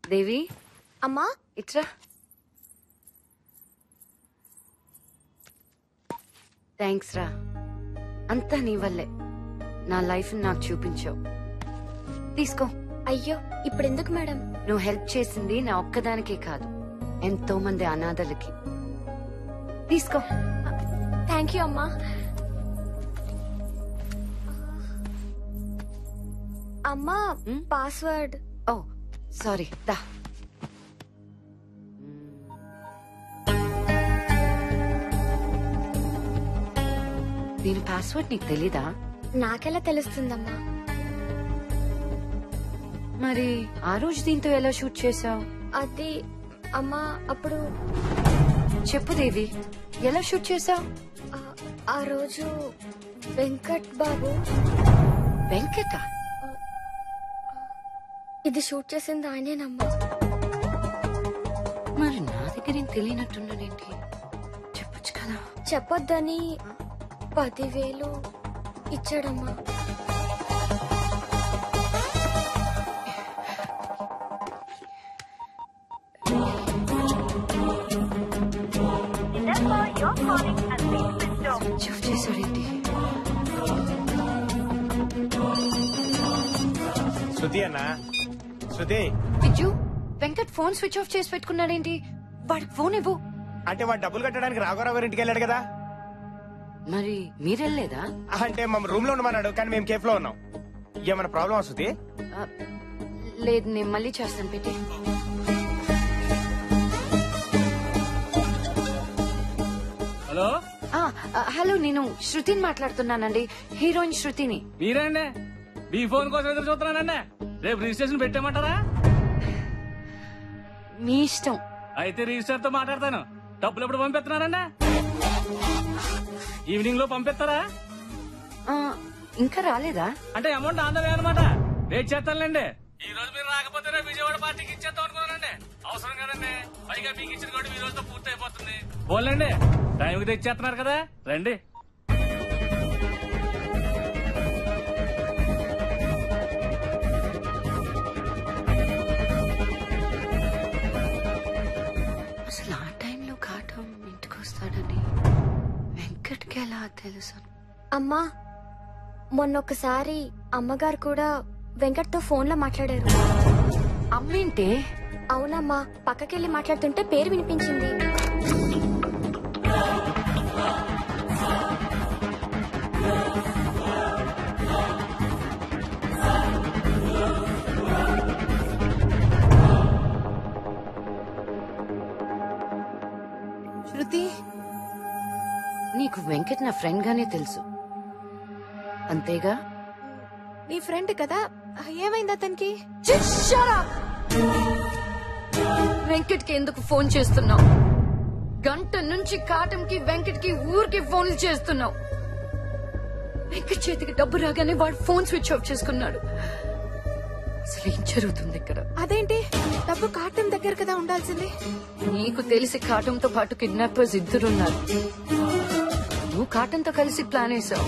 దేవి అమ్మా ఇట్రా. థ్యాంక్స్ రా, అంతా నీ వల్లే. నా లైఫ్ నాకు చూపించావు. తీసుకో. అయ్యో ఇప్పుడెందుకు మేడం? నువ్వు హెల్ప్ చేసింది నా ఒక్కదానికే కాదు, ఎంతో మంది అనాథలకి. తీసుకో. థ్యాంక్ యూ అమ్మా. అమ్మా పాస్వర్డ్. ఓ సారీ, దా. దీని పాస్వర్డ్ నీకు తెలీదా? నాకెలా తెలుస్తుందమ్మా? మరి ఆ రోజు దీంతో ఎలా షూట్ చేసావు? అది అమ్మా అప్పుడు. చెప్పు దేవి, ఎలా షూట్ చేసావు? ఆ రోజు వెంకట్ బాబు. వెంకట? ఇది షూట్ చేసింది ఆయనేనమ్మా. మరి నా దగ్గర ఏం తెలియనట్టున్నాడేంటి? చెప్పొచ్చు కదా. చెప్పొద్దని 10,000 ఇచ్చాడమ్మా. చేశాడేంటి? శృతి అన్నా, Shruti. Viju, Venkat phone switch off చేసి పెట్టుకున్నాడేంటి? వాడికి ఫోన్ ఇవ్వు. అంటే వాడు డబ్బులు కట్టడానికి రాఘవరావు గారి ఇంటికి వెళ్ళాడు కదా. మరి మీరెళ్ళలేదా? అంటే మా రూమ్ లో ఉండమన్నాడు, కానీ మేము కేఫ్ లో ఉన్నాం. ఏమైనా ప్రాబ్లం శృతి? లేదు, నేను మళ్ళీ చేస్తాను. పెట్టి. హలో హలో, నేను శృతిని మాట్లాడుతున్నానండి, హీరోయిన్ శృతిని. మీరేండి? మీ ఫోన్ కోసం ఎదురు చూస్తున్నానండి. రేపు రిజిస్ట్రేషన్ పెట్టేమంటారా? మీ ఇష్టం. అయితే రిజిస్టర్ తో మాట్లాడతాను. డబ్బులు ఎప్పుడు పంపిస్తున్నారండి? ఈవినింగ్ లో పంపిస్తారా? ఇంకా రాలేదా? అంటే అమౌంట్ ఆందవే అనమాట. వెయిట్ చేస్తానులేండి. ఈ రోజు మీరు రాకపోతే రేపు విజయవాడ పార్టీకి ఇచ్చేద్దాం అనుకున్నానండి. అవసరం కదండి. పైగా మీకు ఇచ్చిన కూడా ఈ రోజుతో పూర్తి అయిపోతుంది. పోలేండి, టైంకి తెచ్చేస్తున్నారు కదా, రండి. అసలు ఆ టైంలో కాటం ఇంటికి వస్తాడని వెంకట్కి ఎలా తెలుసు? అమ్మా మొన్నొకసారి అమ్మగారు కూడా వెంకట్ తో ఫోన్ లో మాట్లాడారు. అమ్మేంటే? అవునమ్మా, పక్కకెళ్ళి మాట్లాడుతుంటే పేరు వినిపించింది. శృతి, నీకు వెంకట్ నా ఫ్రెండ్ గానే తెలుసు అంతేగా? నీ ఫ్రెండ్ కదా, ఏమైంది అతనికి? వెంకట్ కి ఎందుకు ఫోన్ చేస్తున్నావు? గంట నుంచి కాటంకి వెంకట్ కి ఊరికి ఫోన్లు చేస్తున్నావు. వెంకట్ చేతికి డబ్బు రాగానే వాడు ఫోన్ స్విచ్ ఆఫ్ చేసుకున్నాడు. అసలు ఏం జరుగుతుంది ఇక్కడ? అదేంటి, డబ్బు కాటం దగ్గర కదా ఉండాల్సింది. నీకు తెలిసి కాటంతో పాటు కిడ్నాపర్స్ ఇద్దరున్నారు. నువ్వు కాటంతో కలిసి ప్లాన్ వేసావు,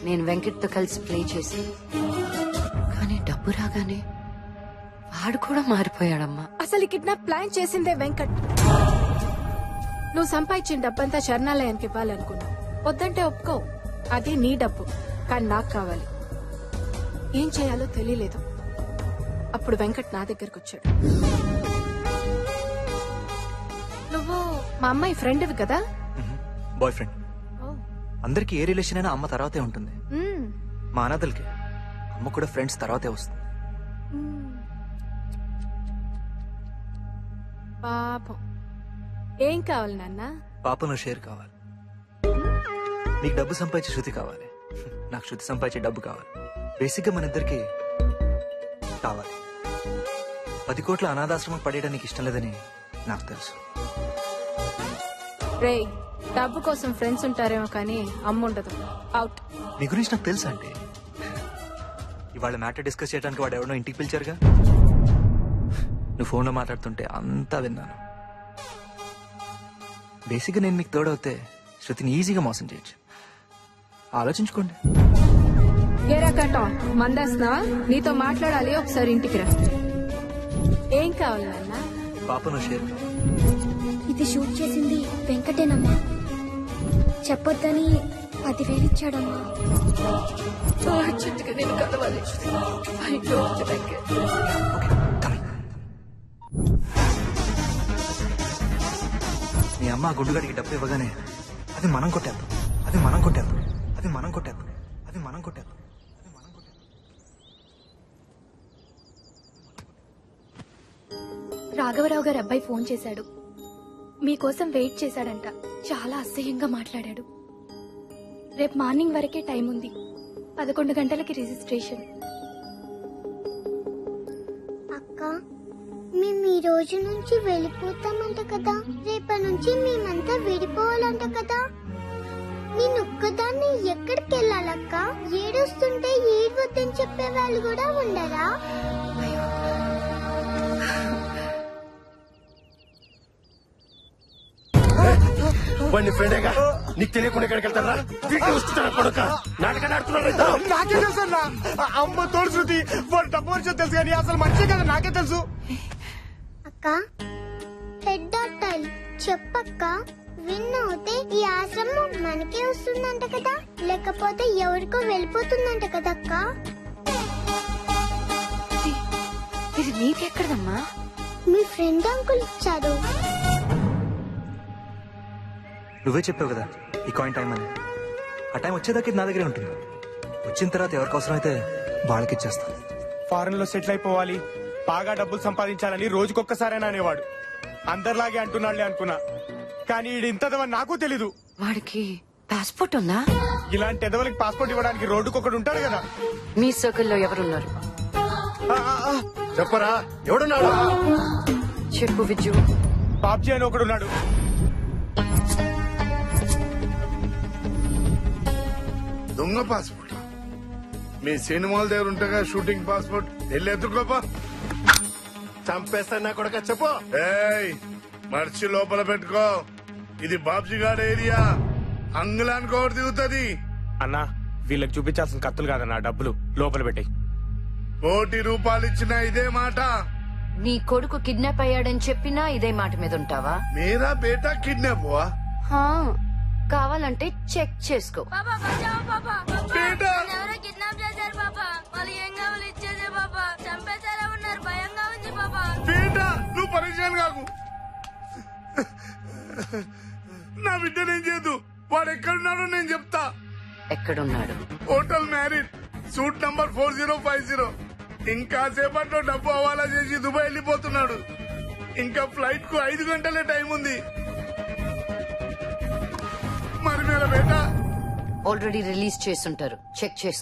నేను వెంకట్ తో కలిసి ప్లే చేసి. కానీ డబ్బు రాగానే వాడు కూడా మారిపోయాడమ్మా. అసలు కిడ్నాప్ ప్లాన్ చేసిందే వెంకట్. నువ్వు సంపాదించిన డబ్బంతా శరణాలయానికి ఇవ్వాలనుకున్నావు. వద్దంటే ఒప్పుకో, అది నీ డబ్బు, కానీ నాకు కావాలి. ఏం చేయాలో తెలియలేదు. అప్పుడు వెంకట్ నా దగ్గరకు వచ్చాడు. నువ్వు మా అమ్మాయి ఫ్రెండ్వి కదా? Boy friend. అందరికి ఏ రిలేషన్ అయినా అమ్మ తర్వాతే ఉంటుంది. మా అనాథలకి అమ్మ కూడా ఫ్రెండ్స్ తర్వాతే వస్తుంది. పాపం. ఏం కావాలి నాన్న? పాపను షేర్ కావాలి. నీకు డబ్బు సంపాదించే శృతి కావాలి, నాకు శృతి సంపాదించే డబ్బు కావాలి. బేసిక్ గా మన ఇద్దరికి కావాలి. 10 కోట్ల అనాథాశ్రమం పడేయడానికి ఇష్టం లేదని నాకు తెలుసు. రేయ్, డబ్బు కోసం ఫ్రెండ్స్ ఉంటారేమో కానీ అమ్మ ఉండదు. అవుట్. నీ గురించి నాకు తెలుసు అంటే ఇవాళ మ్యాటర్ డిస్కస్ చేయడానికి వాడు ఎవడో ఇంటికి పిలిచారుగా. నువ్వు ఫోన్లో మాట్లాడుతుంటే అంతా విన్నాను. బేసిక్గా నేను మీకు తోడవుతే శృతిని ఈజీగా మోసం చేయొచ్చు. ఆలోచించుకోండి. ఏరా కట్టం మందేస్తున్నా, నీతో మాట్లాడాలి, ఒకసారి ఇంటికి రా. ఏం కావాలి నాన్న? పాప నువ్వు షేర్. ఇది షూట్ చేసింది వెంకటేనమ్మా. చెప్పొద్దని 10,000 ఇచ్చాడమ్మా. అర్జెంటుగా నేను కలవాలి. I don't like it. మీ అమ్మ ఆ గుడ్డుగాడికి డబ్బు ఇవ్వగానే అది మనం కొట్టేద్దాం, అది మనం కొట్టేద్దాం, అది మనం కొట్టేద్దాం, అది మనం కొట్టేద్దాం, అది మనం కొట్టేద్దాం. రాఘవరావు గారు అబ్బాయి ఫోన్ చేశాడు. మీకోసం వెయిట్ చేశాడంట. చాలా అసహ్యంగా మాట్లాడాడు. రేపు మార్నింగ్ వరకే టైం ఉంది. 11 గంటలకి రిజిస్ట్రేషన్. అక్క, మేము ఈ రోజు నుంచి వెళ్ళిపోతామంట కదా. రేపటి నుంచి మేమంతా విడిపోవాలంట కదా. నేను ఒక్కదాన్ని ఎక్కడికి వెళ్ళాలక్క? ఏడుస్తుంటే ఏడవద్దని చెప్పే వాళ్ళు కూడా ఉండరా? వాడిని ఫ్రెండేగా, నీకు తెలియకుండా ఎక్కడికి వెళ్తారా? వీటిని వస్తున్నారా కొడుక? నాటకాన్ని ఆడుతున్నారు. నాకే తెలుసు అన్న. అమ్మ తోడు శృతి, వాడు డబ్బు వచ్చో తెలుసు కానీ అసలు మనిషి కదా, నాకే తెలుసు. అక్క, హెడ్ ఆఫ్ టైల్ చెప్పక్క. విన్ అవుతే ఈ ఆశ్రమం మనకే వస్తుందంట కదా, లేకపోతే ఎవరికో వెళ్ళిపోతుందంట కదక్క. ఇది నీకెక్కడదమ్మా? మీ ఫ్రెండ్ అంకుల్ ఇచ్చారు. నువ్వే చెప్పావు కదా ఈ కాయిన్ టైం అని. ఆ టైం వచ్చేదాకా ఇది నా దగ్గరే ఉంటుంది. వచ్చిన తర్వాత ఎవరికి అవసరం అయితే వాళ్ళకి ఇచ్చేస్తాను. ఫారెన్ లో సెటిల్ అయిపోవాలి, బాగా డబ్బులు సంపాదించాలని రోజుకొక్కసారైనా అనేవాడు. అందరిలాగే అంటున్నాడులే అనుకున్నా, కానీ ఈడు ఇంతదవని నాకు తెలీదు. వాడికి పాస్పోర్ట్ ఉందా? ఇలాంటి ఎదవలకి పాస్పోర్ట్ ఇవ్వడానికి రోడ్డుకొకడు ఉంటాడు కదా. మీ సర్కిల్లో ఎవరున్నారు? చెప్పరా, ఎవడున్నాడు? చెప్పు విజు. బాబ్జీ అని ఒకడున్నాడు. దొంగ పాస్పోర్ట్ మీ సినిమాల దగ్గర ఉంటగా షూటింగ్ పాస్పోర్ట్ వెళ్ళి ఎత్తుకోపా. చంపేస్తాను నా కొడుక. చెప్పు. ఏయ్, మర్చి లోపల పెట్టుకో. ఇది బాబ్జీగాడ్ ఏరియా. అంగుళానికి ఒకటి దిగుతుంది. అన్నా, వీళ్ళకి చూపించాల్సిన కత్తులు కాదన్నా, డబ్బులు లోపల పెట్టి. ₹1,00,000 ఇచ్చిన ఇదే మాట. నీ కొడుకు కిడ్నాప్ అయ్యాడని చెప్పినా ఇదే మాట మీద ఉంటావా? మేరా బేటా కిడ్నాప్ హువా. హా, కావాలంటే చెక్ చేసుకో. బేటా ఎవరో కిడ్నాప్ చేశారు పాపా. వాళ్ళు ఏం కావాలి ఇచ్చేదే పాపా. చంపేసేలా ఉన్నారు, భయంగా ఉంది పాపా. బేటా నువ్వు పరేషాన్ కాకు. నా బిడ్డ నేను చేయదు. వాడు ఎక్కడున్నాడో నేను చెప్తా. ఎక్కడున్నాడు? Hotel married, suit number 4050. ఇంకా సేపట్లో డబ్బు హవాలా చేసి దుబాయ్ వెళ్ళిపోతున్నాడు. ఇంకా ఫ్లైట్ కు 5 గంటలే టైం ఉంది. మరి మేరా బేటా ఆల్రెడీ రిలీజ్ చేసుంటారు, చెక్ చేసుకో.